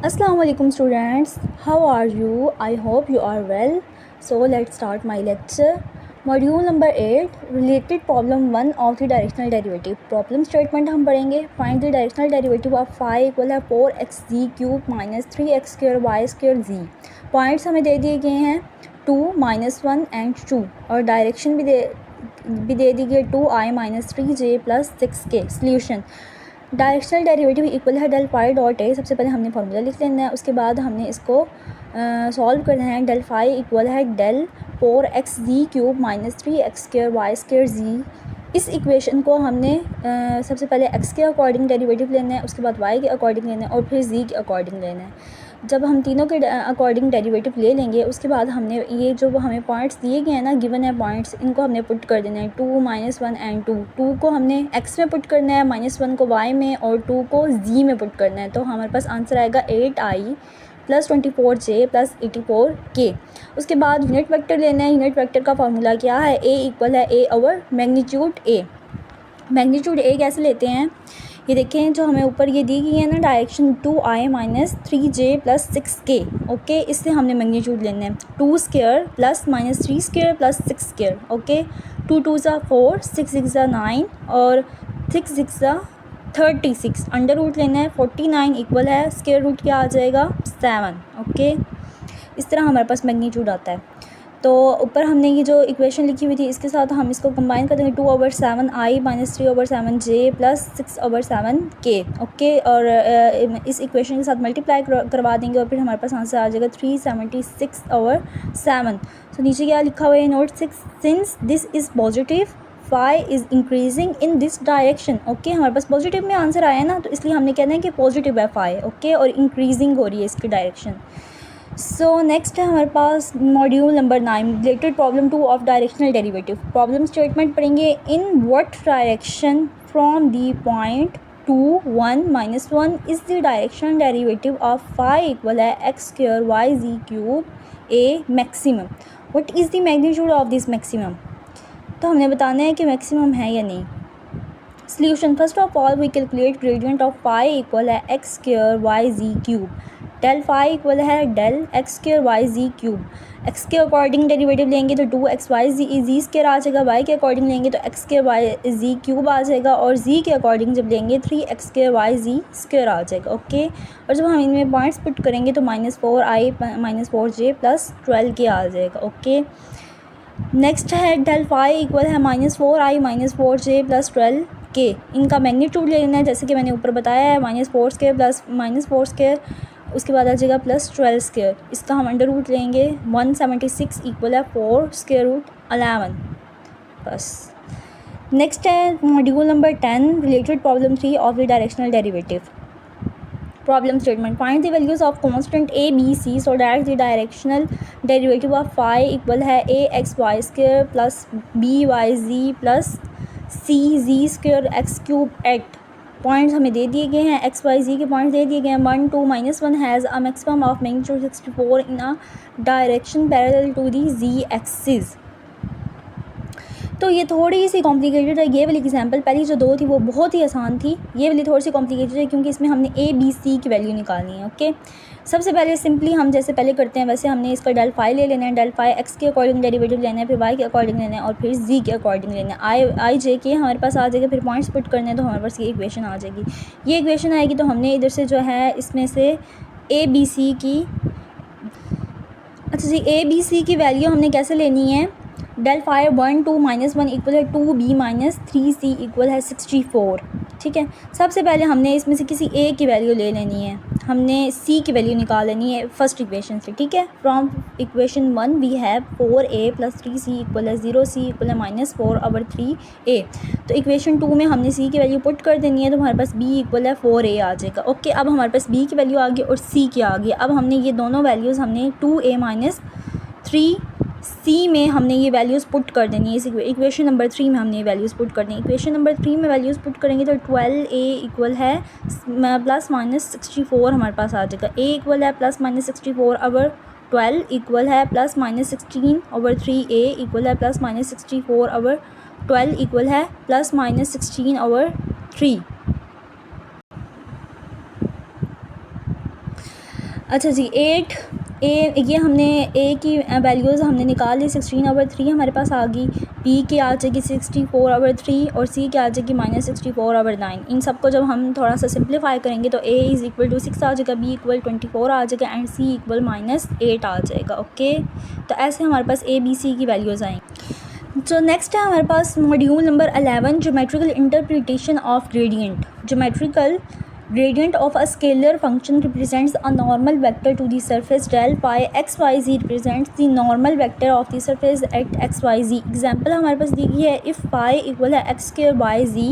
Assalamu alaikum students, how are you? I hope you are well. So let's start my lecture. Module number 8 related problem 1 of the directional derivative. Problem statement हम पढ़ेंगे. Find the directional derivative of phi equal है 4xz cube minus 3x square y square z. Points हमें दे दिए गए हैं 2, -1 and 2 और direction भी दे दी गई 2i minus 3j plus 6k. Solution. Directional derivative equal है डेल फाई डॉट ए. सबसे पहले हमने फार्मूला लिख लेना है, उसके बाद हमने इसको सॉल्व करना है. डेल फाई इक्वल है del 4xz cube minus 3x square y square z. इस इक्वेशन को हमने सबसे पहले x के अकॉर्डिंग डेरिवेटिव लेना है, उसके बाद y के अकॉर्डिंग लेना है और फिर z के अकॉर्डिंग लेना है. जब हम तीनों के अकॉर्डिंग डेरिवेटिव ले लेंगे उसके बाद हमने ये जो हमें पॉइंट्स दिए गए हैं ना, गिवन है पॉइंट्स, इनको हमने पुट कर देना है. 2, -1 एंड 2 को हमने x में पुट करना है, -1 को y में और 2 को z में पुट करना है. तो हमारे पास आंसर आएगा 8i plus 24j plus 84k. उसके बाद यूनिट वेक्टर लेना है. यूनिट वेक्टर का फार्मूला क्या है? a इक्वल है a over magnitude a. Magnitude a कैसे लेते हैं? ये देखें, जो हमें ऊपर ये दी गई है ना direction 2i minus 3j plus 6k. Okay, इससे हमने मैग्नीट्यूड लेना है 2 square plus minus 3 square plus 6 square. Okay, 2 2 ज़ा 4, 6 6 ज़ा 9 और 6 6 ज़ा 36. अंडर रूट लेना है. 49 इक्वल है स्क्वायर रूट क्या आ जाएगा? 7. ओके, इस तरह हमारे पास मैग्नीट्यूड आता है. तो ऊपर हमने ये जो इक्वेशन लिखी हुई थी इसके साथ हम इसको कंबाइन कर देंगे. 2/7i minus 3/7j plus 6/7k. Okay, और इस इक्वेशन के साथ मल्टीप्लाई करवा देंगे और फिर हमारे पास आंसर आ जाएगा 376/7. तो नीचे क्या लिखा हुआ है? Note 6, since this is positive phi is increasing in this direction. Okay, हमारे पास पॉजिटिव में आंसर आया ना, तो इसलिए हमने कहना है कि पॉजिटिव है फाई. ओके, और इंक्रीजिंग हो रही है इसकी डायरेक्शन. सो नेक्स्ट है हमारे पास module number 9 related problem 2 of directional derivative. Problem statement पढ़ेंगे. In what direction from the point 2 1 -1 is the directional derivative of phi equal है x square y z cube a maximum. What is the magnitude of this maximum? तो हमने बताना है कि maximum है या नहीं. Solution. First of all we calculate gradient of phi equal है x square y z cube. Del phi equal है del x square y z cube. X के अकॉर्डिंग डेरिवेटिव लेंगे तो 2xy जी स्क्वायर आ जाएगा. वाई के अकॉर्डिंग लेंगे तो x square y z cube आ जाएगा और z के अकॉर्डिंग जब लेंगे 3x स्क्वायर वाई जी स्क्वायर आ जाएगा. ओके, और जब हम इनमें पॉइंट्स पुट करेंगे तो -4i minus 4j plus 12k आ जाएगा. ओके, नेक्स्ट है डेल फाई इक्वल है -4i minus 4j plus 12k. इनका मैग्नीट्यूड ले लेना है जैसे कि मैंने ऊपर बताया है. -4 स्क्वायर प्लस -4 स्क्वायर, उसके बाद आ जाएगा प्लस 12 स्क्वायर. इसका हम अंडर रूट लेंगे. 176 इक्वल है 4 स्क्वायर रूट 11. बस. नेक्स्ट है module number 10 related problem 3 of the directional derivative. Problem statement. Find the values of constant a b c so that the directional derivative of phi equal है ax y square plus by z plus cz square x cube at. Points हमें दे दिए गए हैं. X y जी के points दे दिए गए हैं. 1 2 -1 has a maximum of magnitude 64 in a direction parallel to the z axis. तो ये थोड़ी सी कॉम्प्लिकेटेड है. ये वाली एग्जांपल पहली जो 2 थी वो बहुत ही आसान थी. ये वाली थोड़ी सी कॉम्प्लिकेटेड है क्योंकि इसमें हमने ए बी सी की वैल्यू निकालनी है. ओके, सबसे पहले सिंपली हम जैसे पहले करते हैं वैसे हमने इसका डेल फाई ले लेना है. डेल फाई एक्स के अकॉर्डिंग डेरिवेटिव लेना है, फिर वाई के अकॉर्डिंग लेना है और फिर जी के अकॉर्डिंग लेना है. आई जे के हमारे पास आ जाएगा. फिर पॉइंट्स पुट करने हैं तो हमारे पास ये इक्वेशन आ जाएगी. ये इक्वेशन आएगी तो हमने इधर से जो है इसमें से ए बी सी की, अच्छा जी, ए बी सी की वैल्यू हमने कैसे लेनी है? डेल फाई 1 2 -1 इक्वल है 2b माइनस 3c इक्वल है 64. ठीक है, सबसे पहले हमने इसमें से किसी a की वैल्यू ले लेनी है. हमने c की वैल्यू निकाल लेनी है फर्स्ट इक्वेशन से. ठीक है, from equation 1 we have 4a plus 3c equal है 0c इक्वल है -4/3a. तो इक्वेशन 2 में हमने c की वैल्यू पुट कर देनी है तो हमारे पास b इक्वल है 4a आ जाएगा. ओके, अब हमारे पास b की वैल्यू आ गई और c की आ गई. अब हमने ये दोनों वैल्यूज़ हमने 2a माइनस 3c में हमने ये वैल्यूज़ पुट कर देनी है. इस इक्वेशन नंबर 3 में हमने ये वैल्यूज़ पुट करनी है. इक्वेशन नंबर 3 में वैल्यूज़ पुट करेंगे तो 12a इक्वल है प्लस माइनस 64 हमारे पास आ जाएगा. a इक्वल है प्लस माइनस 64/12 इक्वल है प्लस माइनस 16/3a इक्वल है प्लस माइनस 64/12 इक्वल है प्लस माइनस 16/3. अच्छा जी 8 ए, ये हमने ए की वैल्यूज़ हमने निकाल ली 16/3 हमारे पास आ गई, बी की आ जाएगी 64/3 और सी की आ जाएगी -64/9। इन सबको जब हम थोड़ा सा सिंप्लीफाई करेंगे तो ए इज़ इक्वल टू 6 आ जाएगा, बी इक्वल 24 आ जाएगा एंड सी इक्वल -8 आ जाएगा। ओके, तो ऐसे हमारे पास ए बी सी की वैल्यूज़ आएंगी। तो नेक्स्ट है हमारे पास module number 11 geometrical interpretation of gradient. Geometrical gradient of a scalar function represents a normal vector to the surface del phi xyz represents the normal vector of the surface at xyz। Example हमारे पास दी गई है, if phi equal है x square by z,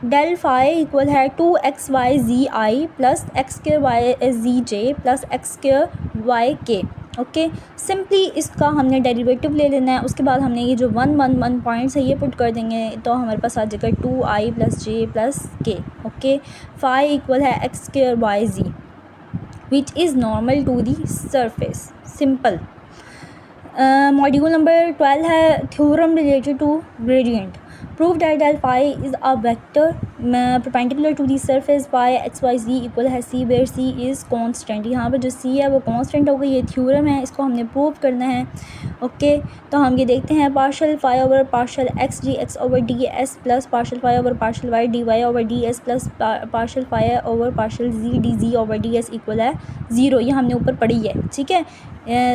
del phi equal है 2xyzi plus x square by zj plus x square by k। Okay, simply इसका हमने derivative ले लेना है, उसके बाद हमने ये जो 1 पॉइंट्स है ये पुट कर देंगे तो हमारे पास आ जाएगा 2i plus j plus k. Okay, phi equal है x square by z which is normal to the surface. Simple. Module number 12 है theorem related to gradient. Prove that del phi is a vector perpendicular to the surface by xyz equal है c where c is constant। यहाँ पर जो c है वो constant होगा, ये theorem है, इसको हमने प्रूव करना है। ओके, तो हम ये देखते हैं partial phi over partial x d x over d s plus partial phi over partial y d y over d s plus partial phi over partial z d z over d s equal है 0। ये हमने ऊपर पढ़ी है, ठीक है।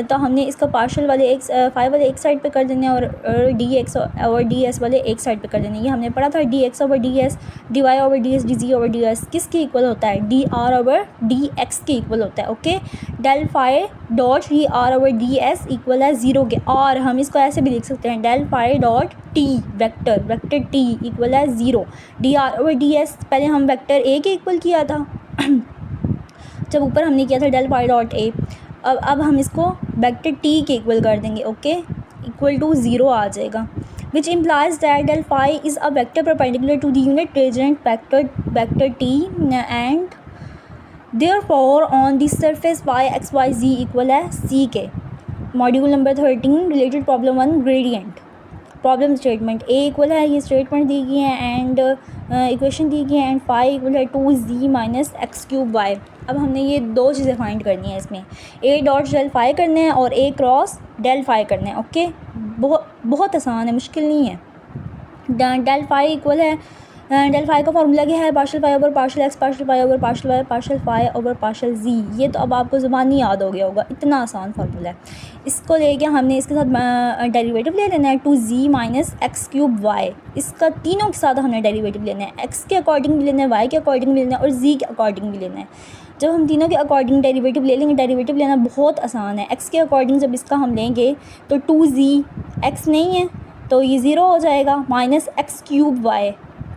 तो हमने इसका पार्शल वाले एक्स फाई वाले एक साइड पे कर देने और D x over d S वाले एक साइड पे कर देने। ये हमने पढ़ा था d x over d s d y over d s d z over d s किसके इक्वल होता है, d r over d x के इक्वल होता है। Okay, del phi dot d r over d s equal है 0 के, और हम इसको ऐसे भी लिख सकते हैं del phi dot t vector t equal है 0 d r over d s. पहले हम वेक्टर ए के इक्वल किया था जब ऊपर हमने किया था डेल फाई डॉट ए, अब हम इसको वेक्टर टी के इक्वल कर देंगे। ओके, इक्वल टू 0 आ जाएगा, which implies that del phi is a vector perpendicular to the unit gradient vector t and therefore on the surface y x y z equal है c के। Module number 13 related problem 1 gradient. Problem statement a equal है, ये statement दी गई है and equation दी गई है and phi equal है 2z minus x cube Y. अब हमने ये दो चीज़ें फाइंड करनी है इसमें, ए डॉट डेल फाई करने हैं और ए क्रॉस डेल फाई करने हैं। ओके, बहुत आसान है, मुश्किल नहीं है। डेल फाई इक्वल है, डेल फाई का फॉर्मूला क्या है, partial phi over partial x partial phi over partial y partial phi over partial z. ये तो अब आपको ज़ुबानी याद हो गया होगा, इतना आसान फार्मूला है। इसको लेके हमने इसके साथ डेरिवेटिव ले लेना है 2z minus x cube Y. इसका तीनों के साथ हमने डेरिवेटिव लेना है, एक्स के अकॉर्डिंग भी लेना है, वाई के अकॉर्डिंग भी लेना है और जी के अकॉर्डिंग भी लेना है। जब हम तीनों के अकॉर्डिंग डेरिवेटिव ले लेंगे, डेरिवेटिव लेना बहुत आसान है। एक्स के अकॉर्डिंग जब इसका हम लेंगे तो 2z एक्स नहीं है तो ये 0 हो जाएगा, माइनस एक्स क्यूब वाई,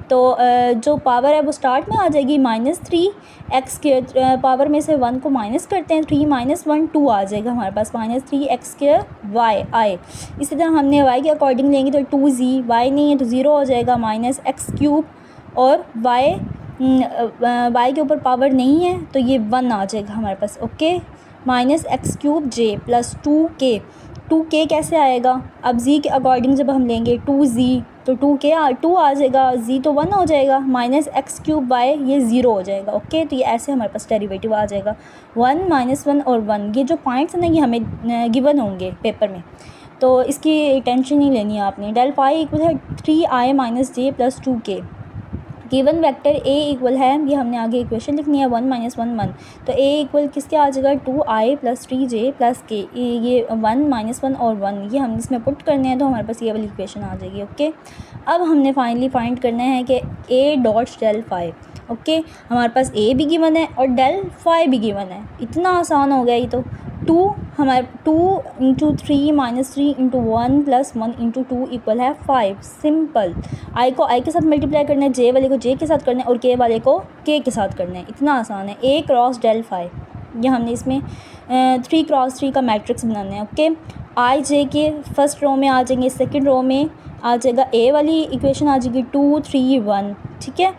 तो जो पावर है वो स्टार्ट में आ जाएगी -3 एक्स के पावर में से 1 को माइनस करते हैं, 3 माइनस 1 2 आ जाएगा हमारे पास -3 एक्स के वाई आए। इसी तरह हमने वाई के अकॉर्डिंग लेंगे तो 2z, वाई नहीं है तो 0 हो जाएगा, माइनस एक्स क्यूब और वाई के ऊपर पावर नहीं है तो ये 1 आ जाएगा हमारे पास। ओके, माइनस एक्स क्यूब जे प्लस 2k कैसे आएगा, अब z के अकॉर्डिंग जब हम लेंगे 2z तो 2 आ जाएगा, z तो 1 हो जाएगा, माइनस एक्स क्यूब बाय ये 0 हो जाएगा। ओके, तो ये ऐसे हमारे पास डेरिवेटिव आ जाएगा 1 -1 और 1। ये जो पॉइंट्स हैं ना ये हमें गिवन होंगे पेपर में, तो इसकी टेंशन नहीं लेनी है आपने। डेल फाई इक्वल है 3i minus J plus 2k। Given vector A equal है, ये हमने आगे इक्वेशन लिखनी है 1 - 1 1, तो ए इक्वल किसके आ जाएगा 2i प्लस 3j प्लस के। ये 1 - 1 और 1 ये हम इसमें पुट करने हैं तो हमारे पास ये वाली इक्वेशन आ जाएगी। ओके, अब हमने फाइनली फाइंड करना है कि a dot del phi. Okay, हमारे पास ए भी गिवन है और डेल फाई भी गिवन है, इतना आसान हो गया ये तो। 2 × 3 - 3 × 1 + 1 × 2 इक्वल है 5। सिंपल, आई को आई के साथ मल्टीप्लाई करना है, जे वाले को जे के साथ करना है और के वाले को के के साथ करना है, इतना आसान है। ए क्रॉस डेल फाई, ये हमने इसमें 3 × 3 का मैट्रिक्स बनाना है। ओके, आई जे के फर्स्ट रो में आ जाएंगे, सेकंड रो में आ जाएगा ए वाली इक्वेशन आ जाएगी 2 3 1, ठीक है,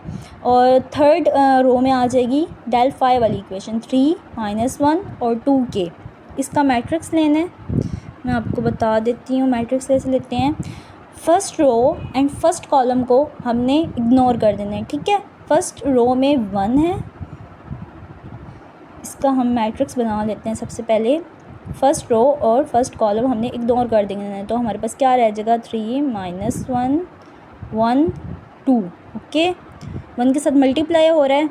और थर्ड रो में आ जाएगी डेल फाई वाली इक्वेशन 3 - 1 और 2k। इसका मैट्रिक्स लेना है, मैं आपको बता देती हूँ मैट्रिक्स कैसे लेते हैं। First row and first column को हमने इग्नोर कर देना है, ठीक है। फर्स्ट रो में 1 है, इसका हम मैट्रिक्स बना लेते हैं। सबसे पहले फ़र्स्ट रो और फर्स्ट कॉलम हमने इग्नोर कर देंगे, तो हमारे पास क्या रह जाएगा 3 -1 1 2। ओके, 1 के साथ मल्टीप्लाई हो रहा है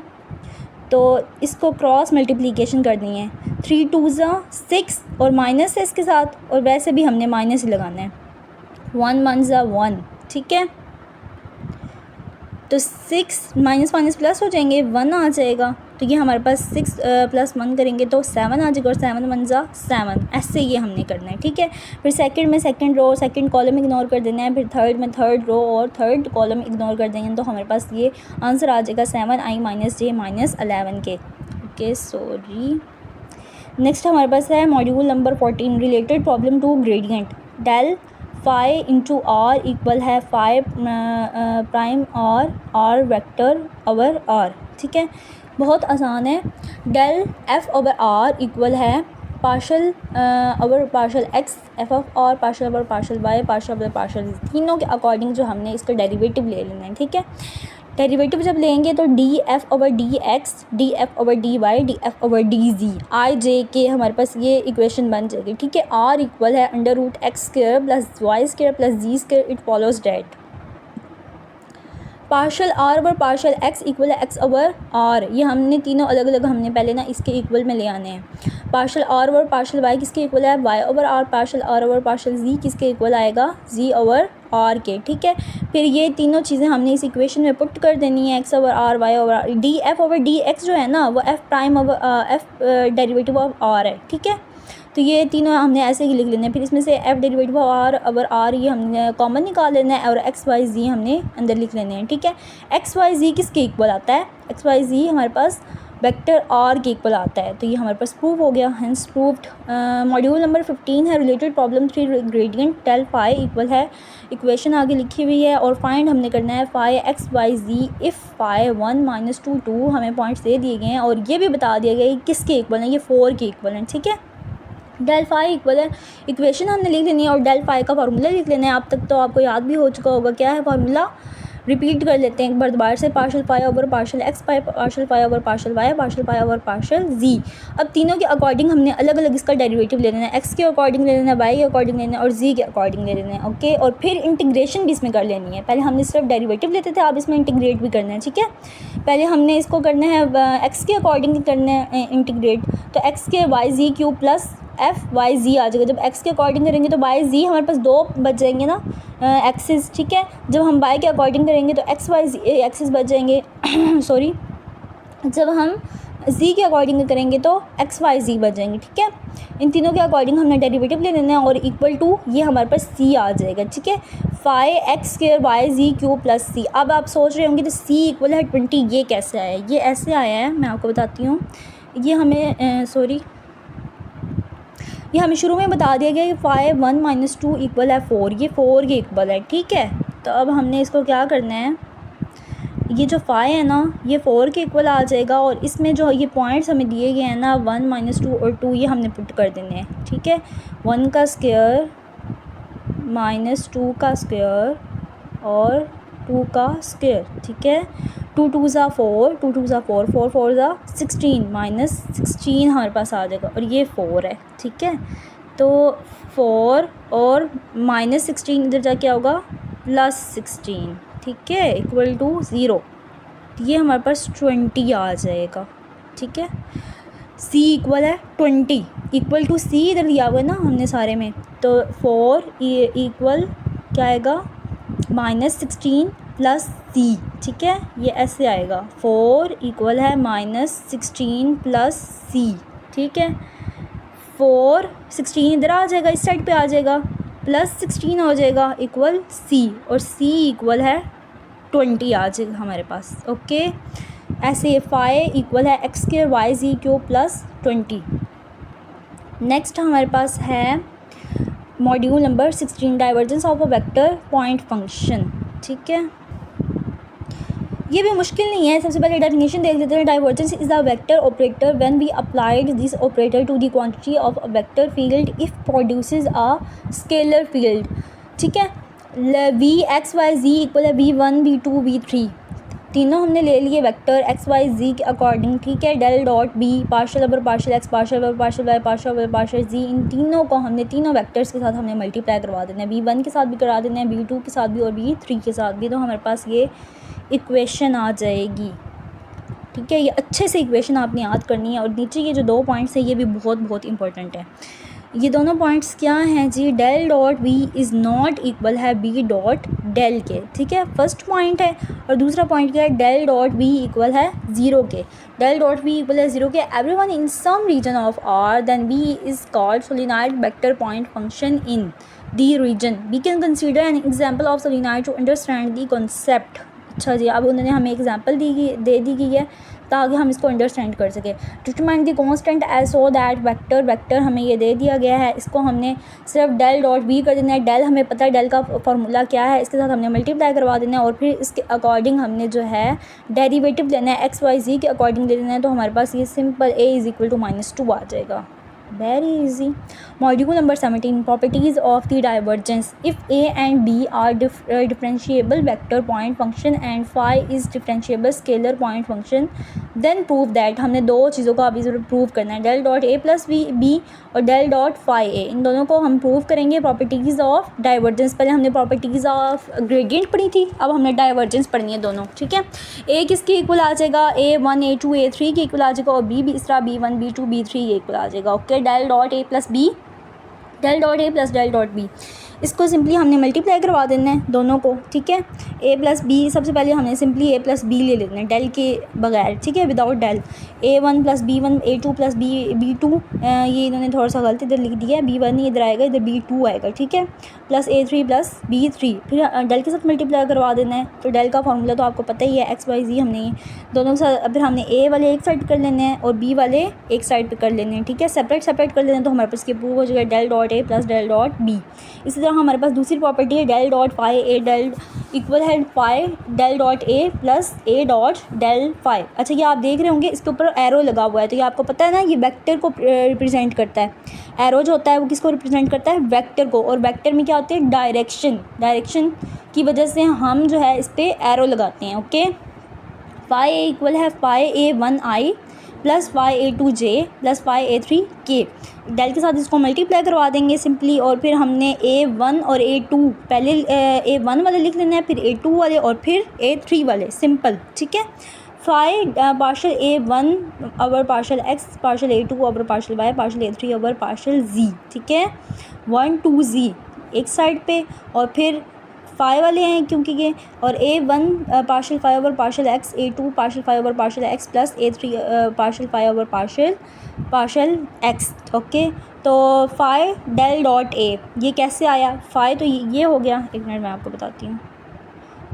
तो इसको क्रॉस मल्टीप्लिकेशन करनी है। 3 2 6 और माइनस है इसके साथ, और वैसे भी हमने माइनस ही लगाना है। 1 1 1, ठीक है। तो 6 माइनस माइनस प्लस हो जाएंगे, 1 आ जाएगा। तो ये हमारे पास 6 + 1 करेंगे तो 7 आ जाएगा, और 7 1 7। ऐसे ये हमने करना है, ठीक है। फिर सेकंड में second row second column ignore कर देना है। फिर थर्ड में थर्ड रो और थर्ड कॉलम इग्नोर कर देंगे, तो हमारे पास ये आंसर आ जाएगा 7i - j - 11 के। Okay, sorry. नेक्स्ट हमारे पास है module number 14, related problem to gradient. Del phi into r equal है phi prime r vector over r, ठीक है। बहुत आसान है। Del f over r equal है partial over partial x, f of r partial over partial y partial over partial, तीनों के according जो हमने इसका डेरिवेटिव ले लेना है, ठीक है। डेरिवेटिव जब लेंगे तो d f over d x, d f over d y, d f over d z, i j k हमारे पास ये इक्वेशन बन जाएगी, ठीक है। आर इक्वल है √x² + y² + z²। It follows that partial r over partial x equal है x over r. ये हमने तीनों अलग अलग हमने पहले ना इसके इक्वल में ले आने हैं। Partial r over partial y किसके इक्वल है y over r. Partial r over partial z किसके इक्वल आएगा जी ओवर आर के, ठीक है। फिर ये तीनों चीज़ें हमने इस इक्वेशन में पुट कर देनी है, x over r y over r. D f over d x जो है ना वो f prime over f derivative of r है, ठीक है। तो ये तीनों हमने ऐसे ही लिख लेने हैं। फिर इसमें से f derivative of r over r ये हमने कॉमन निकाल लेना है, और एक्स वाई जी हमने अंदर लिख लेने हैं, ठीक है। एक्स वाई जी किसके इक्वल आता है, एक्स वाई जी हमारे पास वेक्टर आर के इक्वल आता है। तो ये हमारे पास प्रूव हो गया, हेंस प्रूव्ड। मॉड्यूल नंबर 15 है related problem 3, gradient. Del phi equal है, इक्वेशन आगे लिखी हुई है, और फाइंड हमने करना है phi x y z if phi 1 - 2 2। हमें पॉइंट्स दे दिए गए हैं और ये भी बता दिया गया है किसके इक्वल हैं, ये 4 के इक्वल हैं, ठीक है। डेल फाई इक्वल है, इक्वेशन हमने लिख लेनी है और डेल फाई का फार्मूला लिख लेना है। आप तक तो आपको याद भी हो चुका होगा, क्या है फार्मूला, रिपीट कर लेते हैं एक बार दोबारा से। Partial phi over partial x partial phi over partial y partial phi over partial z. अब तीनों के अकॉर्डिंग हमने अलग अलग इसका डेरिवेटिव ले लेना है, एक्स के अकॉर्डिंग ले लेना है, वाई के अकॉर्डिंग लेना है, और जी के अकॉर्डिंग ले लेना है, ओके। और फिर इंटीग्रेशन भी इसमें कर लेनी है। पहले हमने सिर्फ डेरिवेटिव लेते थे, आप इसमें इंटीग्रेट भी करना है, ठीक है। पहले हमने इसको करना है एक्स के अकॉर्डिंग करना है इंटीग्रेट, तो एक्स के Y z cube plus F Y जी आ जाएगा। जब एक्स के अकॉर्डिंग करेंगे तो वाई जी हमारे पास 2 बच जाएंगे ना एक्सिस, ठीक है। जब हम वाई के अकॉर्डिंग करेंगे तो एक्स वाई जी एक्सिस बच जाएंगे सॉरी। जब हम जी के अकॉर्डिंग करेंगे तो एक्स वाई जी बच जाएंगे, ठीक है। इन तीनों के अकॉर्डिंग हमने डेरिवेटिव ले लेना है, और इक्वल टू ये हमारे पास सी आ जाएगा, ठीक है। Phi x² Y z cube plus सी। अब आप सोच रहे होंगे तो सी इक्वल है 20, ये कैसे आया है। ये ऐसे आया है, मैं आपको बताती हूँ। ये हमें ये हमें शुरू में बता दिया गया कि फाई 1 - 2 इक्वल है 4, ये 4 के इक्वल है, ठीक है। तो अब हमने इसको क्या करना है, ये जो फाई है ना ये 4 के इक्वल आ जाएगा, और इसमें जो ये पॉइंट्स हमें दिए गए हैं ना 1 - 2 और 2 ये हमने पुट कर देने हैं, ठीक है। 1 का स्क्वायर -2 का स्क्वायर और 2 का स्क्वायर, ठीक है। 2 2 4, 2 2 4, 4 4 16, -16 हमारे पास आ जाएगा, और ये 4 है, ठीक है। तो 4 और -16 इधर जाके होगा +16, ठीक है, इक्वल टू 0। ये हमारे पास 20 आ जाएगा, ठीक है। सी इक्वल है 20, इक्वल टू सी इधर दिया हुआ है ना हमने सारे में, तो 4 इक्वल क्या आएगा -16 प्लस सी, ठीक है। ये ऐसे आएगा 4 इक्वल है -16 प्लस सी, ठीक है। 4 16 इधर आ जाएगा, इस साइड पे आ जाएगा, +16 हो जाएगा इक्वल सी, और सी इक्वल है 20 आ जाएगा हमारे पास, ओके। ऐसे फाई इक्वल है x² Y z cube plus 20। Next हमारे पास है module number 16, divergence of a vector point function, ठीक है। ये भी मुश्किल नहीं है। सबसे पहले डेफिनेशन देख लेते हैं। Divergence is a vector operator when we applied this operator to the quantity of a vector field it produces a scalar field, ठीक है। V x y z equal है V1 V2 V3। तीनों हमने ले लिए वेक्टर एक्स वाई जी के according, ठीक है। Del dot B partial over partial x partial over partial y partial over partial z, इन तीनों को हमने तीनों वेक्टर्स के साथ हमने मल्टीप्लाई करवा देना है। B1 के साथ भी करा देना है, B2 के साथ भी और B3 के साथ भी। तो हमारे पास ये इक्वेशन आ जाएगी, ठीक है। ये अच्छे से इक्वेशन आपने याद करनी है। और नीचे ये जो 2 पॉइंट्स हैं ये भी बहुत बहुत इंपॉर्टेंट है। ये दोनों पॉइंट्स क्या हैं जी? Del dot B is not equal है बी डॉट डेल के, ठीक है, फर्स्ट पॉइंट है। और दूसरा पॉइंट क्या है? डेल डॉट बी इक्वल है 0 के। डेल डॉट बी इक्वल है 0 के everyone in some region of r, then b is called solenoid vector point function in the region. We can consider an example of solenoid to understand the concept. अच्छा जी, अब उन्होंने हमें example दे दी गई है ताकि हम इसको अंडरस्टैंड कर सकें। Determine the constant a so that vector हमें ये दे दिया गया है, इसको हमने सिर्फ डेल डॉट बी कर देना है। डेल हमें पता है डेल का फार्मूला क्या है, इसके साथ हमने मल्टीप्लाई करवा देना है और फिर इसके अकॉर्डिंग हमने जो है डेरिवेटिव लेना है, एक्स वाई जी के अकॉर्डिंग ले लेना है। तो हमारे पास ये simple a is equal to -2 आ जाएगा। Very easy. Module number 17 properties of the divergence. If a and b are differentiable vector point function and phi is differentiable scalar point function, then prove that. हमने दो चीज़ों को अभी ज़रूर prove करना है, डेल डॉट ए प्लस बी और del dot phi a, इन दोनों को हम प्रूव करेंगे। प्रॉपर्टीज़ ऑफ डाइवर्जेंस, पहले हमने प्रॉपर्टीज़ ऑफ ग्रेडियंट पढ़ी थी, अब हमने डाइवर्जेंस पढ़नी है दोनों, ठीक है। ए किसकी इक्वल आ जाएगा? A1 A2 A3 की इक्वल आ जाएगा और बी भी इस तरह B1 B2 B3 ये इक्वल आ जाएगा, ओके। डेल डॉट ए प्लस बी, डेल डॉट ए प्लस डेल डॉट बी, इसको सिंपली हमने मल्टीप्लाई करवा देना है दोनों को, ठीक है। ए प्लस बी, सबसे पहले हमने सिंपली ए प्लस बी ले लेना है डेल के बगैर, ठीक है, without del. A1 plus B1 A2 plus B2, ये इन्होंने थोड़ा सा गलत इधर लिख दिया है, B1 इधर आएगा, इधर B2 आएगा, ठीक है, प्लस A3 प्लस B3, फिर डेल के साथ मल्टीप्लाई करवा देना है। तो डेल का फार्मूला तो आपको पता ही है, एक्स वाई जी, हमने दोनों के साथ फिर हमने ए वाले एक साइड कर लेने हैं और बी वाले एक साइड पे कर लेने हैं, ठीक है, सेपरेट कर लेने हैं। तो हमारे पास ये प्रूव हो जाएगा डेल डॉट ए प्लस डेल डॉट बी। इसी तरह हमारे पास दूसरी प्रॉपर्टी है del dot phi a del equal है फाई डेल डॉट ए प्लस ए डॉट डेल फाई। अच्छा, ये आप देख रहे होंगे इसके ऊपर एरो लगा हुआ है, तो ये आपको पता है ना, ये वेक्टर को रिप्रेजेंट करता है। एरो जो होता है वो किसको रिप्रेजेंट करता है? वेक्टर को। और वेक्टर में क्या होती है? डायरेक्शन की वजह से हम जो है इस पर एरो लगाते हैं, ओके। फाई ए इक्वल है phi A1i plus phi A2j plus phi A3k। Del के साथ इसको मल्टीप्लाई करवा देंगे सिंपली, और फिर हमने A1 और A2 पहले A1 वाले लिख लेना है, फिर A2 वाले और फिर A3 वाले, सिंपल, ठीक है। Phi partial A1 over partial x partial A2 over partial y partial A3 over partial z, ठीक है, 1 2 z एक साइड पे, और फिर फाई वाले हैं क्योंकि ये, और A1 partial phi over partial x, A2 partial phi over partial x plus A3 partial phi over partial x, okay. तो फाई डेल डॉट ए ये कैसे आया? फाई तो ये हो गया, एक मिनट मैं आपको बताती हूँ।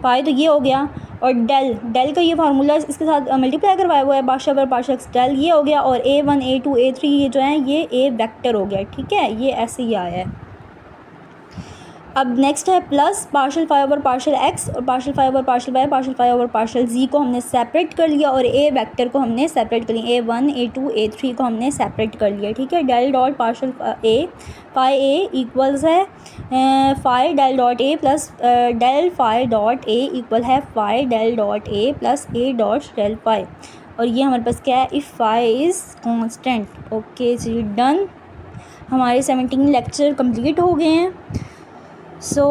फाई तो ये हो गया, और डेल का ये फार्मूला इसके साथ मल्टीप्लाई करवाया हुआ है, partial over partial x, del ये हो गया, और A1 A2 A3 ये जो है ये ए वेक्टर हो गया, ठीक है, ये ऐसे ही आया है। अब नेक्स्ट है plus partial phi over partial x और partial phi over partial y partial phi over partial z को हमने सेपरेट कर लिया, और ए वेक्टर को हमने सेपरेट कर लिया, A1 A2 A3 को हमने सेपरेट कर लिया, ठीक है। Del dot partial A phi A equals है phi del dot A plus del phi dot A equal है फाई डेल डॉट ए प्लस ए डॉट डेल फाई। और ये हमारे पास क्या है? If phi is constant, okay जी, डन। हमारे 17 लेक्चर कंप्लीट हो गए हैं। सो